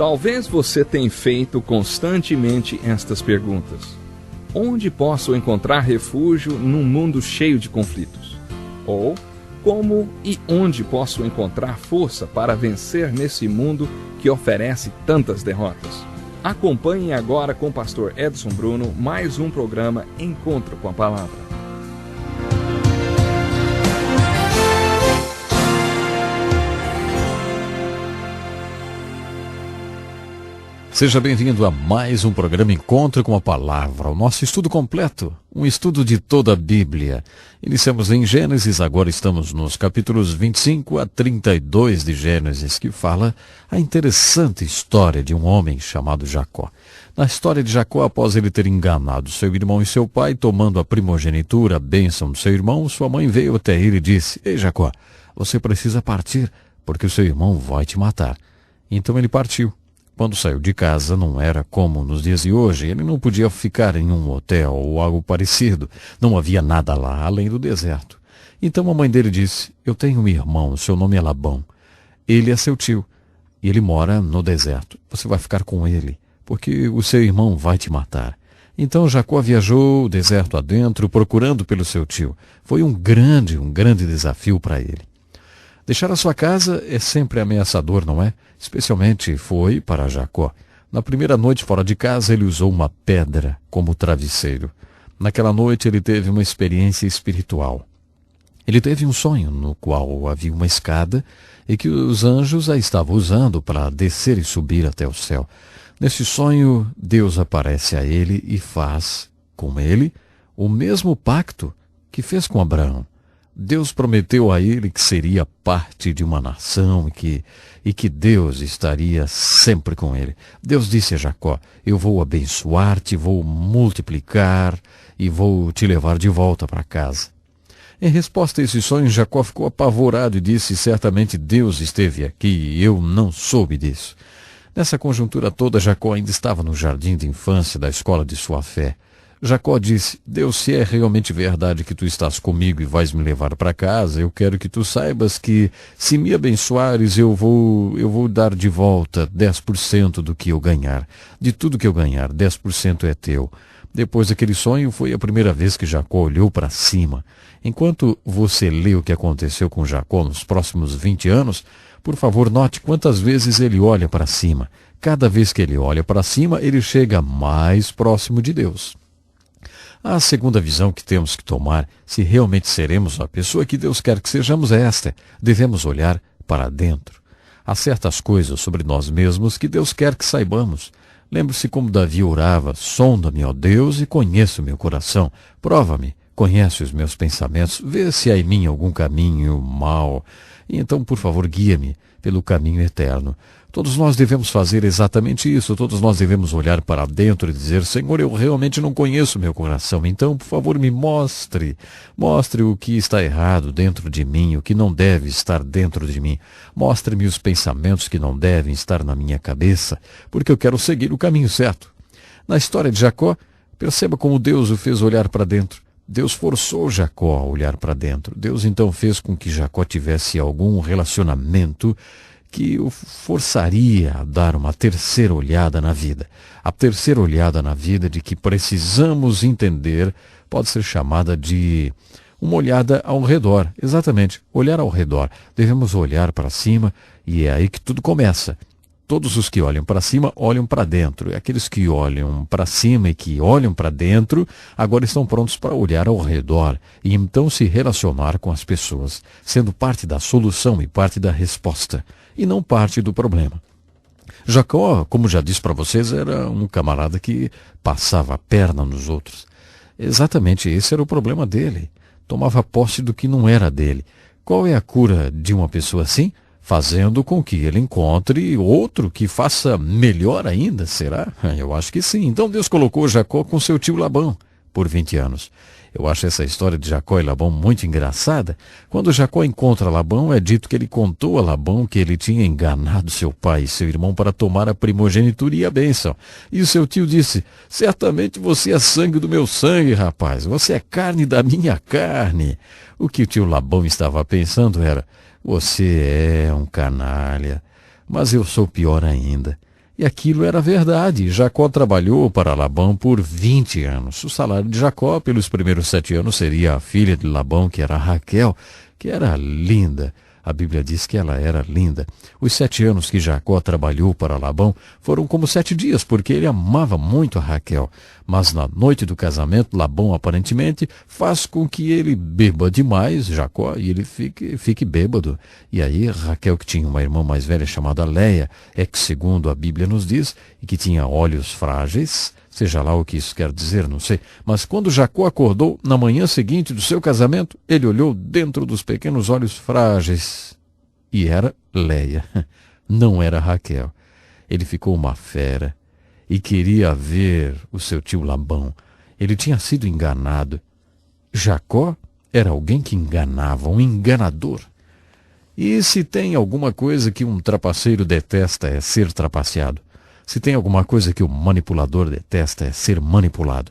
Talvez você tenha feito constantemente estas perguntas. Onde posso encontrar refúgio num mundo cheio de conflitos? Ou, como e onde posso encontrar força para vencer nesse mundo que oferece tantas derrotas? Acompanhe agora com o pastor Edson Bruno mais um programa Encontro com a Palavra. Seja bem-vindo a mais um programa Encontro com a Palavra, o nosso estudo completo, um estudo de toda a Bíblia. Iniciamos em Gênesis, agora estamos nos capítulos 25 a 32 de Gênesis, que fala a interessante história de um homem chamado Jacó. Na história de Jacó, após ele ter enganado seu irmão e seu pai, tomando a primogenitura, a bênção do seu irmão, sua mãe veio até ele e disse: "Ei, Jacó, você precisa partir, porque o seu irmão vai te matar." Então ele partiu. Quando saiu de casa, não era como nos dias de hoje. Ele não podia ficar em um hotel ou algo parecido. Não havia nada lá, além do deserto. Então a mãe dele disse: "Eu tenho um irmão, seu nome é Labão. Ele é seu tio, e ele mora no deserto. Você vai ficar com ele, porque o seu irmão vai te matar." Então Jacó viajou o deserto adentro, procurando pelo seu tio. Foi um grande desafio para ele. Deixar a sua casa é sempre ameaçador, não é? Especialmente foi para Jacó. Na primeira noite fora de casa, ele usou uma pedra como travesseiro. Naquela noite, ele teve uma experiência espiritual. Ele teve um sonho no qual havia uma escada e que os anjos a estavam usando para descer e subir até o céu. Nesse sonho, Deus aparece a ele e faz com ele o mesmo pacto que fez com Abraão. Deus prometeu a ele que seria parte de uma nação e que Deus estaria sempre com ele. Deus disse a Jacó: "Eu vou abençoar-te, vou multiplicar e vou te levar de volta para casa." Em resposta a esse sonho, Jacó ficou apavorado e disse: "Certamente Deus esteve aqui e eu não soube disso." Nessa conjuntura toda, Jacó ainda estava no jardim de infância da escola de sua fé. Jacó disse: "Deus, se é realmente verdade que tu estás comigo e vais me levar para casa, eu quero que tu saibas que, se me abençoares, eu vou dar de volta 10% do que eu ganhar. De tudo que eu ganhar, 10% é teu." Depois daquele sonho, foi a primeira vez que Jacó olhou para cima. Enquanto você lê o que aconteceu com Jacó nos próximos 20 anos, por favor, note quantas vezes ele olha para cima. Cada vez que ele olha para cima, ele chega mais próximo de Deus. A segunda visão que temos que tomar, se realmente seremos a pessoa que Deus quer que sejamos, é esta: devemos olhar para dentro. Há certas coisas sobre nós mesmos que Deus quer que saibamos. Lembre-se como Davi orava: "Sonda-me, ó Deus, e conheça o meu coração. Prova-me, conhece os meus pensamentos, vê se há em mim algum caminho mau. E então, por favor, guia-me pelo caminho eterno." Todos nós devemos fazer exatamente isso. Todos nós devemos olhar para dentro e dizer: "Senhor, eu realmente não conheço meu coração. Então, por favor, me mostre. Mostre o que está errado dentro de mim, o que não deve estar dentro de mim. Mostre-me os pensamentos que não devem estar na minha cabeça, porque eu quero seguir o caminho certo." Na história de Jacó, perceba como Deus o fez olhar para dentro. Deus forçou Jacó a olhar para dentro. Deus então fez com que Jacó tivesse algum relacionamento que o forçaria a dar uma terceira olhada na vida. A terceira olhada na vida de que precisamos entender pode ser chamada de uma olhada ao redor. Exatamente, olhar ao redor. Devemos olhar para cima e é aí que tudo começa. Todos os que olham para cima olham para dentro. E aqueles que olham para cima e que olham para dentro agora estão prontos para olhar ao redor e então se relacionar com as pessoas, sendo parte da solução e parte da resposta, e não parte do problema. Jacó, como já disse para vocês, era um camarada que passava a perna nos outros. Exatamente esse era o problema dele. Tomava posse do que não era dele. Qual é a cura de uma pessoa assim? Fazendo com que ele encontre outro que faça melhor ainda, será? Eu acho que sim. Então Deus colocou Jacó com seu tio Labão por 20 anos. Eu acho essa história de Jacó e Labão muito engraçada. Quando Jacó encontra Labão, é dito que ele contou a Labão que ele tinha enganado seu pai e seu irmão para tomar a primogenitura e a bênção. E o seu tio disse: "Certamente você é sangue do meu sangue, rapaz. Você é carne da minha carne." O que o tio Labão estava pensando era: "Você é um canalha, mas eu sou pior ainda. E aquilo era verdade. Jacó trabalhou para Labão por 20 anos. O salário de Jacó pelos primeiros 7 anos seria a filha de Labão, que era Raquel, que era linda. A Bíblia diz que ela era linda. Os 7 anos que Jacó trabalhou para Labão foram como 7 dias, porque ele amava muito a Raquel. Mas na noite do casamento, Labão aparentemente faz com que ele beba demais, Jacó, e ele fique bêbado. E aí Raquel, que tinha uma irmã mais velha chamada Leia, que segundo a Bíblia nos diz, e que tinha olhos frágeis, seja lá o que isso quer dizer, não sei. Mas quando Jacó acordou, na manhã seguinte do seu casamento, ele olhou dentro dos pequenos olhos frágeis. E era Leia, não era Raquel. Ele ficou uma fera e queria ver o seu tio Labão. Ele tinha sido enganado. Jacó era alguém que enganava, um enganador. E se tem alguma coisa que um trapaceiro detesta é ser trapaceado. Se tem alguma coisa que o manipulador detesta é ser manipulado.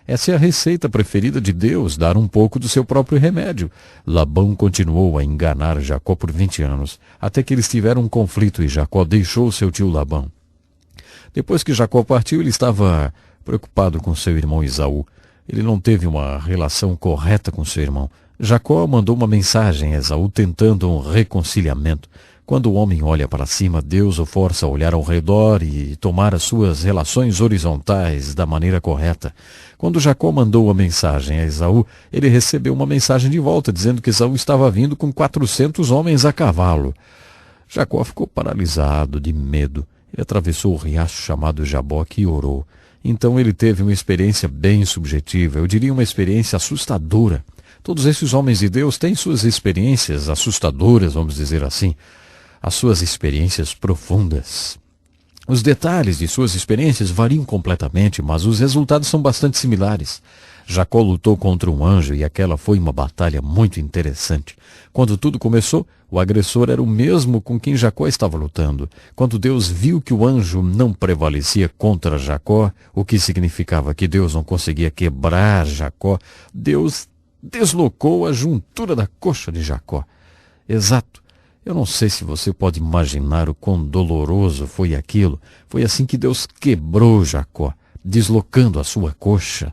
Essa é a receita preferida de Deus, dar um pouco do seu próprio remédio. Labão continuou a enganar Jacó por 20 anos, até que eles tiveram um conflito e Jacó deixou seu tio Labão. Depois que Jacó partiu, ele estava preocupado com seu irmão Esaú. Ele não teve uma relação correta com seu irmão. Jacó mandou uma mensagem a Esaú tentando um reconciliamento. Quando o homem olha para cima, Deus o força a olhar ao redor e tomar as suas relações horizontais da maneira correta. Quando Jacó mandou a mensagem a Esaú, ele recebeu uma mensagem de volta, dizendo que Esaú estava vindo com 400 homens a cavalo. Jacó ficou paralisado de medo. Ele atravessou o riacho chamado Jaboque e orou. Então ele teve uma experiência bem subjetiva, eu diria uma experiência assustadora. Todos esses homens de Deus têm suas experiências assustadoras, vamos dizer assim. As suas experiências profundas. Os detalhes de suas experiências variam completamente, mas os resultados são bastante similares. Jacó lutou contra um anjo e aquela foi uma batalha muito interessante. Quando tudo começou, o agressor era o mesmo com quem Jacó estava lutando. Quando Deus viu que o anjo não prevalecia contra Jacó, o que significava que Deus não conseguia quebrar Jacó, Deus deslocou a juntura da coxa de Jacó. Exato. Eu não sei se você pode imaginar o quão doloroso foi aquilo. Foi assim que Deus quebrou Jacó, deslocando a sua coxa.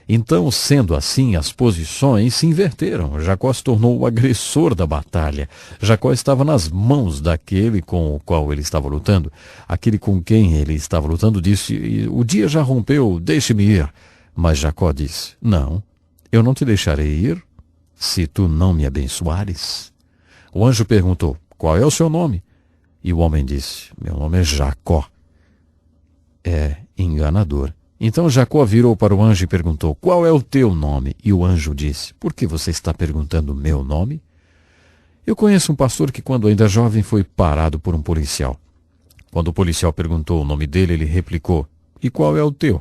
Então, sendo assim, as posições se inverteram. Jacó se tornou o agressor da batalha. Jacó estava nas mãos daquele com o qual ele estava lutando. Aquele com quem ele estava lutando disse, o dia já rompeu, deixe-me ir. Mas Jacó disse, não, eu não te deixarei ir se tu não me abençoares. O anjo perguntou, qual é o seu nome? E o homem disse, meu nome é Jacó. É enganador. Então Jacó virou para o anjo e perguntou, qual é o teu nome? E o anjo disse, por que você está perguntando meu nome? Eu conheço um pastor que quando ainda jovem foi parado por um policial. Quando o policial perguntou o nome dele, ele replicou, e qual é o teu?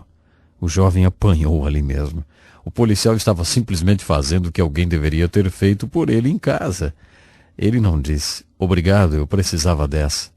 O jovem apanhou ali mesmo. O policial estava simplesmente fazendo o que alguém deveria ter feito por ele em casa. Ele não disse, obrigado, eu precisava dessa.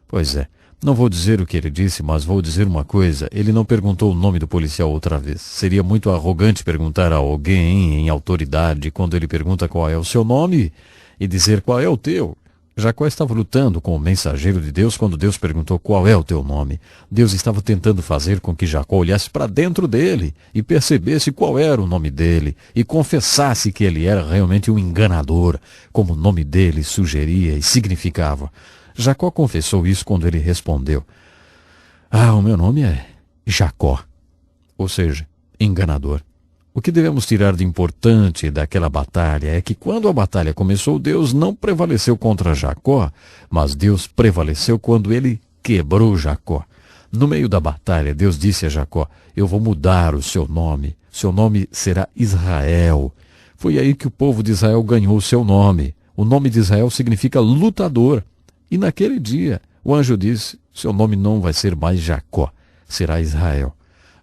Pois é, não vou dizer o que ele disse, mas vou dizer uma coisa, ele não perguntou o nome do policial outra vez. Seria muito arrogante perguntar a alguém em autoridade quando ele pergunta qual é o seu nome e dizer qual é o teu. Jacó estava lutando com o mensageiro de Deus quando Deus perguntou qual é o teu nome. Deus estava tentando fazer com que Jacó olhasse para dentro dele e percebesse qual era o nome dele e confessasse que ele era realmente um enganador, como o nome dele sugeria e significava. Jacó confessou isso quando ele respondeu, o meu nome é Jacó, ou seja, enganador. O que devemos tirar de importante daquela batalha é que quando a batalha começou, Deus não prevaleceu contra Jacó, mas Deus prevaleceu quando ele quebrou Jacó. No meio da batalha, Deus disse a Jacó, eu vou mudar o seu nome será Israel. Foi aí que o povo de Israel ganhou o seu nome. O nome de Israel significa lutador. E naquele dia, o anjo disse, seu nome não vai ser mais Jacó, será Israel.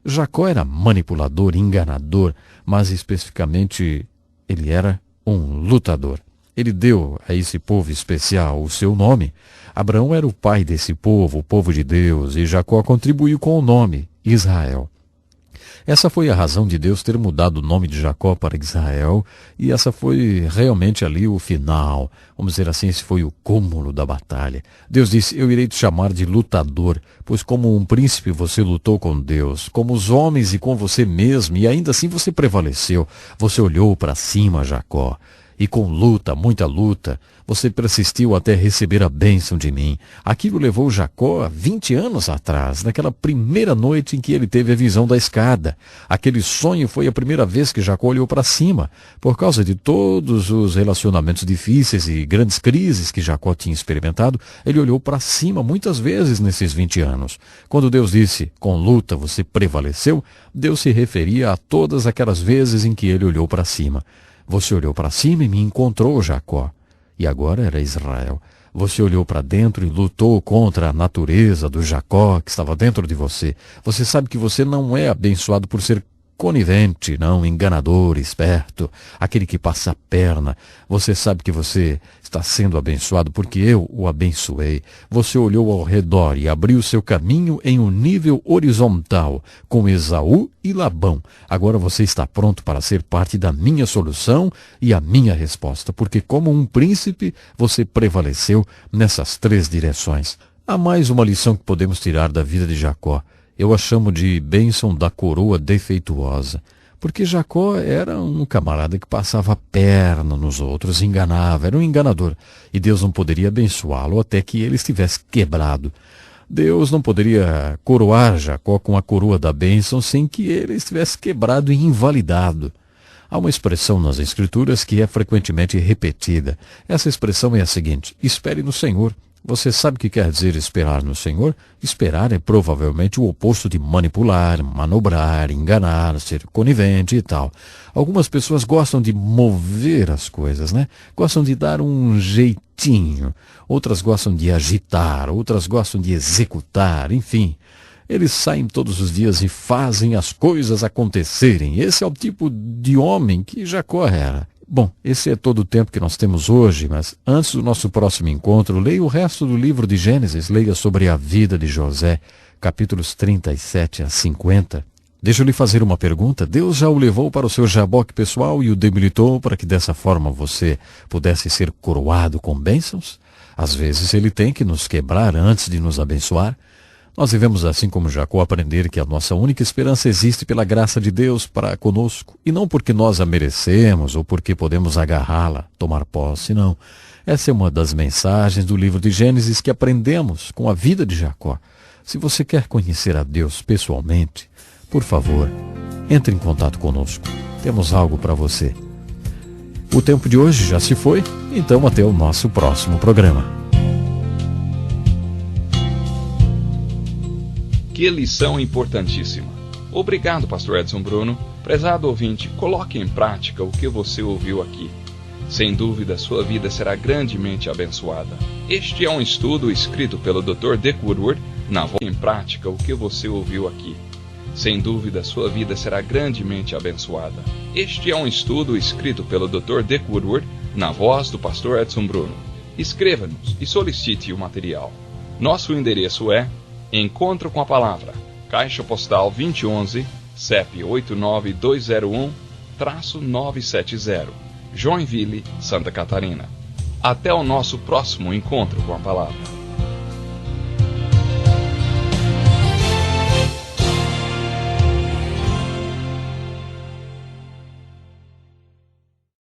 Jacó era manipulador, enganador, mas especificamente ele era um lutador. Ele deu a esse povo especial o seu nome. Abraão era o pai desse povo, o povo de Deus, e Jacó contribuiu com o nome, Israel. Essa foi a razão de Deus ter mudado o nome de Jacó para Israel, e essa foi realmente ali o final. Vamos dizer assim, esse foi o cúmulo da batalha. Deus disse: eu irei te chamar de lutador, pois como um príncipe você lutou com Deus, como os homens e com você mesmo, e ainda assim você prevaleceu. Você olhou para cima, Jacó. E com luta, muita luta, você persistiu até receber a bênção de mim. Aquilo levou Jacó 20 anos atrás, naquela primeira noite em que ele teve a visão da escada. Aquele sonho foi a primeira vez que Jacó olhou para cima. Por causa de todos os relacionamentos difíceis e grandes crises que Jacó tinha experimentado, ele olhou para cima muitas vezes nesses 20 anos. Quando Deus disse: com luta você prevaleceu, Deus se referia a todas aquelas vezes em que ele olhou para cima. Você olhou para cima e me encontrou, Jacó. E agora era Israel. Você olhou para dentro e lutou contra a natureza do Jacó que estava dentro de você. Você sabe que você não é abençoado por ser conivente, não, enganador, esperto, aquele que passa a perna. Você sabe que você está sendo abençoado porque eu o abençoei. Você olhou ao redor e abriu seu caminho em um nível horizontal, com Esaú e Labão. Agora você está pronto para ser parte da minha solução e a minha resposta, porque como um príncipe você prevaleceu nessas 3 direções. Há mais uma lição que podemos tirar da vida de Jacó. Eu a chamo de bênção da coroa defeituosa, porque Jacó era um camarada que passava a perna nos outros, enganava, era um enganador, e Deus não poderia abençoá-lo até que ele estivesse quebrado. Deus não poderia coroar Jacó com a coroa da bênção sem que ele estivesse quebrado e invalidado. Há uma expressão nas Escrituras que é frequentemente repetida. Essa expressão é a seguinte: espere no Senhor. Você sabe o que quer dizer esperar no Senhor? Esperar é provavelmente o oposto de manipular, manobrar, enganar, ser conivente e tal. Algumas pessoas gostam de mover as coisas, né? Gostam de dar um jeitinho. Outras gostam de agitar, outras gostam de executar, enfim. Eles saem todos os dias e fazem as coisas acontecerem. Esse é o tipo de homem que Jacó era. Bom, esse é todo o tempo que nós temos hoje, mas antes do nosso próximo encontro, leia o resto do livro de Gênesis, leia sobre a vida de José, capítulos 37 a 50. Deixa eu lhe fazer uma pergunta. Deus já o levou para o seu jaboque pessoal e o debilitou para que dessa forma você pudesse ser coroado com bênçãos? Às vezes ele tem que nos quebrar antes de nos abençoar. Nós devemos, assim como Jacó, aprender que a nossa única esperança existe pela graça de Deus para conosco, e não porque nós a merecemos ou porque podemos agarrá-la, tomar posse, não. Essa é uma das mensagens do livro de Gênesis que aprendemos com a vida de Jacó. Se você quer conhecer a Deus pessoalmente, por favor, entre em contato conosco. Temos algo para você. O tempo de hoje já se foi, então até o nosso próximo programa. Que lição importantíssima. Obrigado, pastor Edson Bruno. Prezado ouvinte, coloque em prática o que você ouviu aqui. Sem dúvida, sua vida será grandemente abençoada. Este é um estudo escrito pelo Dr. Dick Woodward, na voz em prática o que você ouviu aqui. Sem dúvida, sua vida será grandemente abençoada. Este é um estudo escrito pelo Dr. Dick Woodward, na voz do pastor Edson Bruno. Escreva-nos e solicite o material. Nosso endereço é Encontro com a Palavra, Caixa Postal 2011, CEP 89201-970, Joinville, Santa Catarina. Até o nosso próximo encontro com a Palavra.